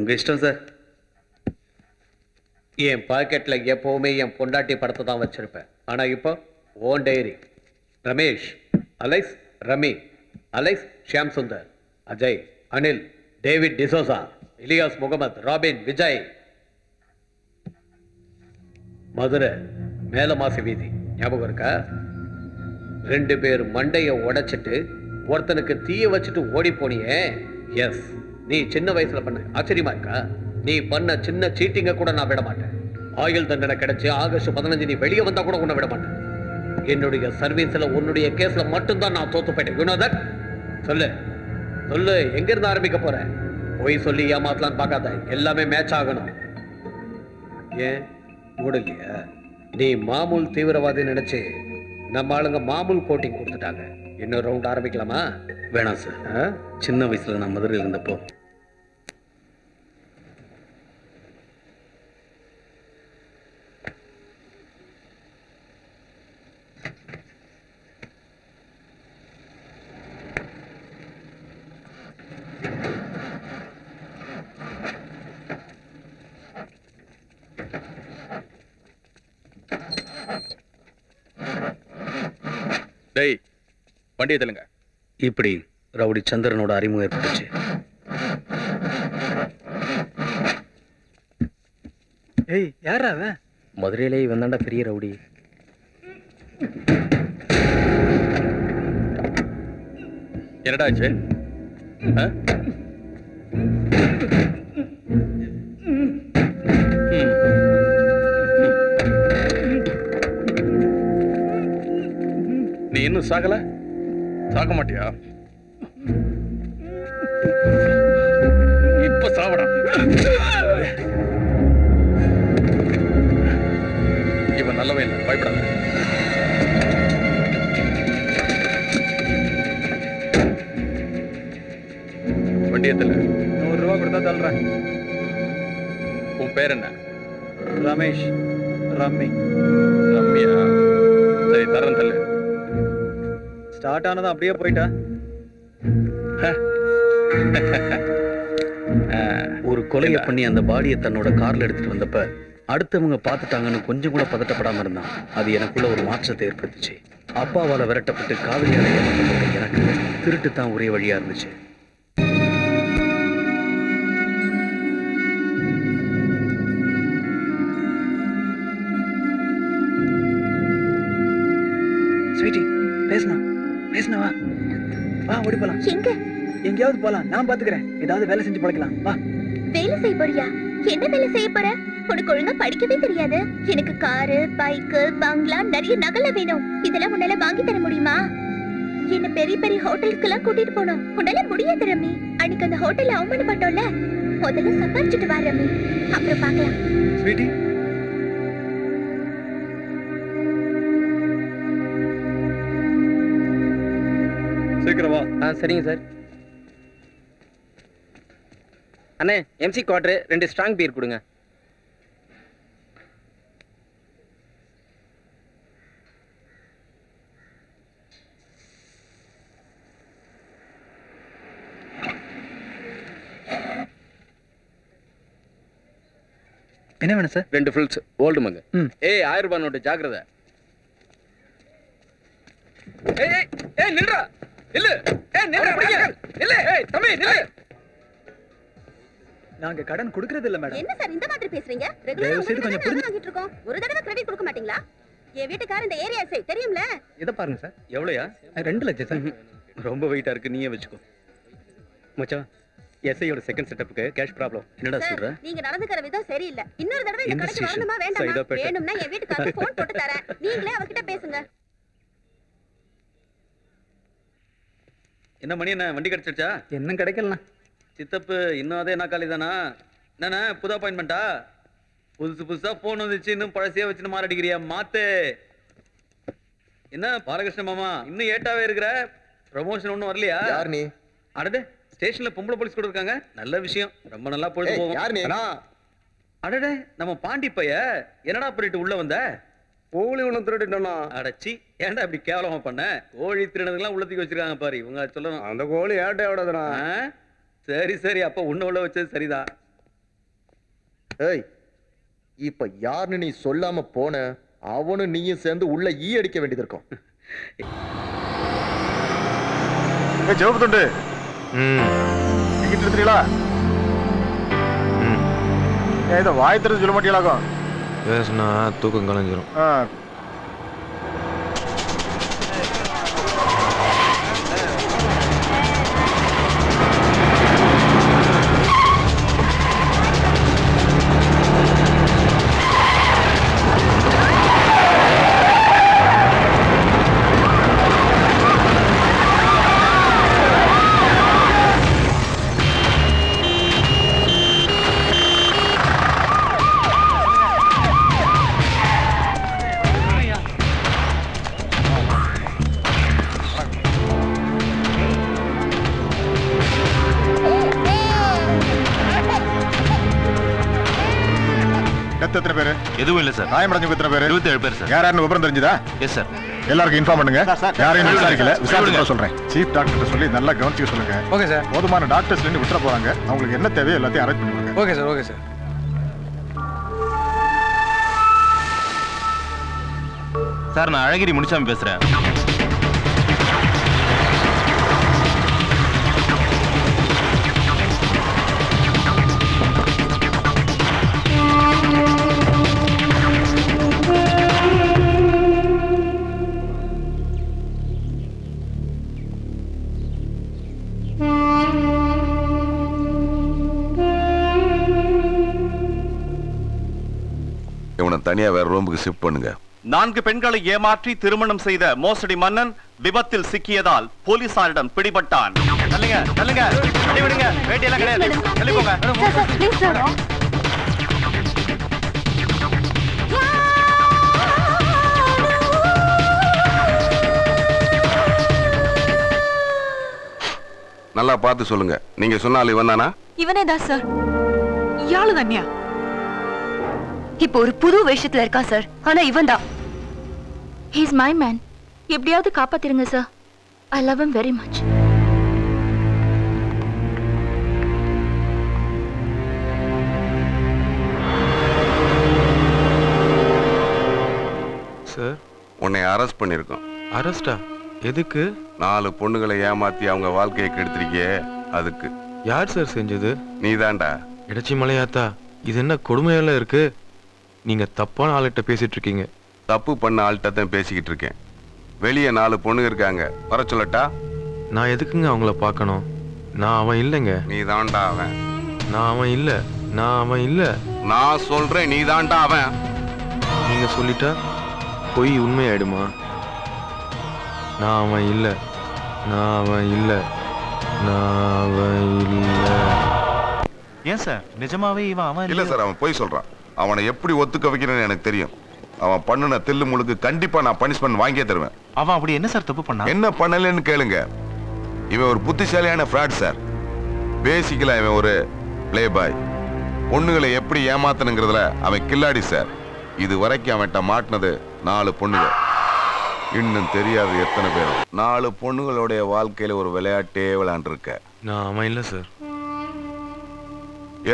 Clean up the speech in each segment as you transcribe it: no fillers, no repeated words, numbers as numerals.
உங்க இஷ்டம் சார். என் பாக்கெட்ல எப்பவுமே என் பொண்டாட்டி படத்தை தான் வச்சிருப்பேன். ஆனா இப்போ own diary. Ramesh alias Rami alias Shyam Sundar, Ajay, Anil, David D'Souza, Ilyas Mohammed, Robin, Vijay. Madurai Melamasi வீதி ஞாபகம் இருக்கா? 2 பேர் மண்டைய உடைச்சிட்டு ஒருத்தனுக்கு தீய வச்சுட்டு ஓடி போனியே. எஸ், நீ சின்ன வயசுல பண்ண. ஆச்சரியமா இருக்கா? நீ பண்ண சின்ன சீட்டிங்க கூட நான் விட மாட்டேன். ஆயுள் தண்டனை கிடைச்சு ஆகஸ்ட் 15 நீ வெளியே வந்தா கூட உன்னை விட மாட்டேன். என்னுடைய சர்வீஸ்ல உன்னுடைய கேஸ்ல மட்டும்தான் நான் தோத்து போயிட்டேன். You know that? சொல்லு சொல்லு, எங்க இருந்து ஆரம்பிக்க போற? போய் சொல்லி ஏமாத்தலான்னு பார்க்காத, எல்லாமே மேட்ச் ஆகணும். ஏன் மூடலையா? நீ மாமூல் தீவிரவாதி நினைச்சு நம்ம ஆளுங்க மாமூல் கோட்டிங் கொடுத்துட்டாங்க. இன்னொரு ரவுண்ட் ஆரம்பிக்கலாமா? வேணாம் சார். சின்ன வயசுல நான் மதுரையில் இருந்தப்போ வண்டியை தெலுங்க. இப்படி ரவுடி சந்திரனோட அறிமுகம் ஏற்பட்டுச்சு. ஏய், யாரா அவன்? மதுரையிலே இவன் தாண்டா பெரிய ரவுடி. என்னடா ஆச்சு? நீ இன்னும் சாகல? சாக மாட்டியா? இப்ப சாவடா. இவன் நல்லவே இல்லை, பயப்படாத. வண்டியத்தில் 100 ரூபா கொடுத்தா தள்ளுறேன். உன் பேர் என்ன? ரமேஷ். ரம்மி. ரம்யா. சரி, தரேன், தள்ளு. ஸ்டார்ட் ஆனதும் அப்படியே போயிட்டா. ஒரு கொலையை பண்ணி அந்த பாடியை தன்னோட கார்ல எடுத்துட்டு வந்தப்ப அடுத்தவங்க பார்த்துட்டாங்கன்னு கொஞ்சம் கூட பதட்டப்படாம இருந்தான். அது எனக்குள்ள ஒரு மாற்றத்தை ஏற்படுத்துச்சு. அப்பாவால விரட்டப்பட்டு காதலியால ஏமாற்றப்பட்ட எனக்கு திருட்டு தான் ஒரே வழியா இருந்துச்சு. ஸ்வீட்டி, பேசணும். பேசணும். வா ஓடி போலாம். எங்க? எங்கேயாவது போலாம். நான் பாத்துக்கிறேன். ஏதாவது வேலை செஞ்சு பழக்கலாம். வா. வேலை செய்ய போறியா? என்ன வேலை செய்ய போற? உனக்கு ஒழுங்கா படிக்கவே தெரியாது. எனக்கு காரு, பைக்கு, பங்களா, நிறைய நகல வேணும். இதெல்லாம் உன்னால வாங்கி தர முடியுமா? என்ன பெரிய பெரிய ஹோட்டலுக்கு எல்லாம் கூட்டிட்டு போனோம். உன்னால முடியாது ரமி. அன்னைக்கு அந்த ஹோட்டல்ல அவமானப்பட்டோம்ல. முதல்ல சம்பாரிச்சுட்டு வா ரமி, அப்புறம் பார்க்கலாம். ஸ்வீட்டி, சீக்கிரம் வா. சரிங்க சார். அண்ணே, எம்சி குவார்டர் 2 ஸ்ட்ராங் பீர் கொடுங்க. என்ன வேணும் சார்? 2 ஃபில்ஸ் ஓல்டு மங்க. ஏய், 1000 ரூபாய் நோட்டு, ஜாக்கிரதை. ஏய் ஏய் ஏய், நில்றா. நில்லு. ஏய், நில்றா. நில்லு. ஏய், தம்பி, நில்லு. நாங்க கடன் கொடுக்கறது இல்ல மேடம். என்ன சார் இந்த மாதிரி பேசுறீங்க? ரெகுலரா கொஞ்சம் வாங்கிட்டு இருக்கோம். ஒரு தடவை கிரெடிட் கொடுக்க மாட்டீங்களா? என் வீட்டுக்காரர் இந்த ஏரியா சை தெரியும்ல. இதை பாருங்க சார். எவ்வளோயா? 2 லட்சம் சார். ரொம்ப வெயிட்டா இருக்கு, நீயே வச்சுக்கோ. மச்சான், எஸ்ஐயோட செகண்ட் செட்டப்புக்கு கேஷ் ப்ராப்ளம். என்னடா சொல்ற? நீங்க நடந்துக்கிற விதம் சரியில்லை. இன்னொரு தடவை இந்த எந்த கடைக்கு ஸ்டேஷன்? வரணுமா வேண்டாமா? சைதாப்பேட்டை. வேணும்னா என் வீட்டுக்காரருக்கு ஃபோன் போட்டு தரேன். நீங்களே அவர்கிட்ட பேசுங்க. என்ன மணி, என்ன வண்டி கிடைச்சிருச்சா? என்ன கிடைக்கலாம். சித்தப்பு இன்னும் அதே நாக்காளி தானா? என்னண்ணா புது அப்பாயின்மெண்டா? புதுசா போன் வந்துச்சு, இன்னும் பழசையா வச்சுன்னு மாறடிக்கிறியா? மாத்து. என்ன பாலகிருஷ்ண மாமா, இன்னும் ஏட்டாவே இருக்கிற? ப்ரமோஷன் ஒன்றும் வரலையா? யார் நீ? அடடே, ஸ்டேஷன்ல பொம்பளை போலீஸ் கூட இருக்காங்க. நல்ல விஷயம், ரொம்ப நல்லா பொழுது போகும். யார் நீ? அடடே, நம்ம பாண்டி பைய என்னடா பண்ணிட்டு உள்ள வந்த? கோழி ஒண்ணு திருடிட்டோம்னா. அடச்சி, ஏன்டா இப்படி கேவலமா பண்ண? கோழி திருடனுங்கெல்லாம் உள்ளத்துக்கு வச்சிருக்காங்க பாரு, இவங்க சொல்லணும். அந்த கோழி ஏட்டையோடதுடா. சரி சரி, அப்ப உன்ன உள்ள வச்சது சரிதான். ஏய், இப்ப யாருன்னு நீ சொல்லாம போன, அவனும் நீயும் சேர்ந்து உள்ள ஈ அடிக்க வேண்டியது இருக்கும். ஜவுக்கு தொண்டு எடுத்துறீங்களா? இதை வாய் திறந்து சொல்ல மாட்டீங்களாக்கும்? பேசுனா தூக்கம் கலைஞ்சிரும். எத்தனை பேரு? எதுவும் இல்ல சார். காயமடைஞ்சவங்க எத்தனை பேரு? 27 பேர் சார். யாராருன்னு விவரம் தெரிஞ்சதா? Yes sir. எல்லாருக்கும் இன்ஃபார்ம் பண்ணுங்க. யாரையும் விசாரிக்கல, விசாரிக்க சொல்றேன். சீஃப் டாக்டர் சொல்லி நல்லா கவனிச்சுக்க சொல்லுங்க. Okay sir. போதுமான டாக்டர்ஸ் இருந்து விட்டுற போறாங்க. அவங்களுக்கு என்ன தேவையோ எல்லாத்தையும் அரேஞ்ச் பண்ணுங்க. Okay sir. Okay sir. Sir, நான் அழகிரி முனிசாமி பேசுறேன். இவனை தனியா வேற ரூமுக்கு ஷிஃப்ட் பண்ணுங்க. 4 பெண்களை ஏமாற்றி திருமணம் செய்த மோசடி மன்னன் விபத்தில் சிக்கியதால் போலீசாரிடம் பிடிபட்டான். தள்ளுங்க, தள்ளுங்க, தள்ளி விடுங்க. வேட்டியெல்லாம் கிடையாது. தள்ளி போங்க. நல்லா பார்த்து சொல்லுங்க. நீங்க சொன்னாலும் இவன் தானா? இவனே தான் சார். யாழு தன்யா இப்போ ஒரு புது வேஷத்துல இருக்கா சார். ஆனா இவன் தான். He is my man. எப்படியாவது காப்பாத்திருங்க sir. I love him very much. Sir, உன்னை அரெஸ்ட் பண்ணிருக்கோம். அரெஸ்டா? எதுக்கு? 4 பொண்ணுகளை ஏமாத்தி அவங்க வாழ்க்கையை கெடுத்திருக்கியே, அதுக்கு. யார் சார் செஞ்சது? நீதான்டா. இடைச்சி மலையாத்தா, இது என்ன கொடுமையெல்லாம் இருக்கு? நீங்க தப்பான ஆள்கிட்ட பேசிட்டு இருக்கீங்க. தப்பு பண்ண ஆள்கிட்ட தான் பேசிக்கிட்டு இருக்கேன். வெளியே 4 பொண்ணுங்க இருக்காங்க, வர சொல்லட்டா? நான் எதுக்குங்க அவங்கள பார்க்கணும்? நான் அவன் இல்லைங்க. நீ தான்டா அவன். நான் அவன் இல்ல. நான் அவன் இல்ல. நான் சொல்றேன், நீ தான்டா அவன். நீங்க சொல்லிட்டா பொய் உண்மையாயிடுமா? நான் அவன் இல்ல. நான் அவன் இல்ல. நான் அவன் இல்ல. ஏன் சார், நிஜமாவே இவன் அவன் இல்ல சார், அவன் பொய் சொல்றான். அவனை எப்படி ஒத்துக்க வைக்கிறேன்னு எனக்கு தெரியும். அவன் பண்ணுன தில்லு முழுக்கு கண்டிப்பா நான் பனிஷ்மெண்ட் வாங்கியே தருவேன். அவன் அப்படி என்ன சார் தப்பு பண்ணா? என்ன பண்ணலன்னு கேளுங்க. இவன் ஒரு புத்திசாலியான ஃப்ராட் சார். பேசிக்கலா இவன் ஒரு பிளே பாய். பொண்ணுகளை எப்படி ஏமாத்தணுங்கிறதுல அவன் கில்லாடி சார். இது வரைக்கும் அவன்கிட்ட மாட்டினது 4 பொண்ணுங்க. இன்னும் தெரியாது எத்தனை பேர். 4 பொண்ணுகளுடைய வாழ்க்கையில ஒரு விளையாட்டே விளையாண்டுருக்க. நான் அவன் இல்ல சார்.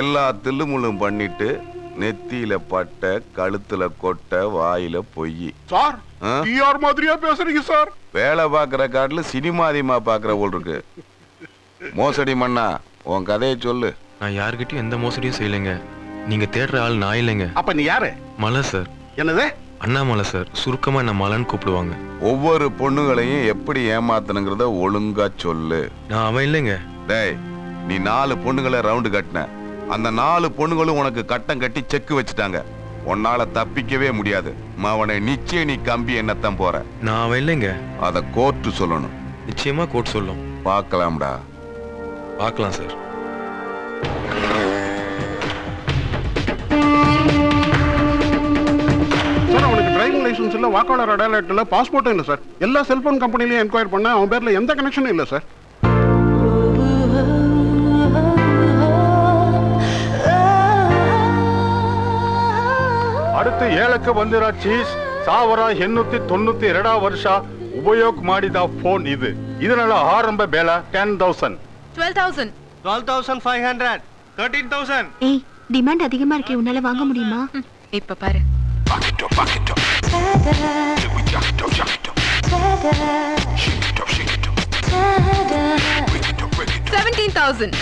எல்லா தில்லுமுள்ளும் பண்ணிட்டு நெத்தியில பட்ட, கழுத்துல கொட்ட, வாயில பொய். சார், டிஆர் மாதிரியா பேசுறீங்க சார்? வேலை பாக்குற காட்டுல சினிமா அதிகமா பாக்குற போல் இருக்கு. மோசடி மண்ணா, உன் கதையை சொல்லு. நான் யாருக்கிட்டையும் எந்த மோசடியும் செய்யலைங்க. நீங்க தேடுற ஆள் நான் இல்லைங்க. அப்ப நீ யாரு? மலை சார். என்னது? அண்ணாமலை சார். சுருக்கமா என்ன மலைன்னு கூப்பிடுவாங்க. ஒவ்வொரு பொண்ணுகளையும் எப்படி ஏமாத்தணுங்கிறத ஒழுங்கா சொல்லு. நான் அவன் இல்லைங்க. டேய், நீ 4 பொண்ணுகளை ரவுண்டு கட்டின. அந்த 4 பொண்ணுகளும் உனக்கு கட்டம் கட்டி செக்கு வச்சுட்டாங்க. உன்னால தப்பிக்கவே முடியாது. அவனை நிச்சயம் நீ கம்பி என்னத்தான் போற. நான் அவன் இல்லைங்க. அத கோர்ட்டு சொல்லணும். நிச்சயமா கோர்ட் சொல்லும். பார்க்கலாம்டா. பார்க்கலாம் சார். சார், அவனுக்கு டிரைவிங் லைசன்ஸ் இல்ல, வாக்காளர் அடையாளம் இல்ல, பாஸ்போர்ட்டும் இல்ல சார். எல்லா செல்போன் கம்பெனிலையும் என்கொயர் பண்ண அவன் பேர்ல எந்த கனெக்ஷனும் இல்ல சார். அடுத்து 7ಕ್ಕೆ ಬಂದಿರೋ ಚೀಸ್ 1892 ವರ್ಷ ಉಪಯೋಗ ಮಾಡಿದ ಫೋನ್ ಇದು. ಇದರ ಆರಂಭ ಬೆಲೆ 10,000. 12,000. 12,500. 13,000. ஏய் டிமாண்ட் அதிகமா இருக்கே, உன்னால வாங்க முடியுமா? இப்ப பாரு. 17,000.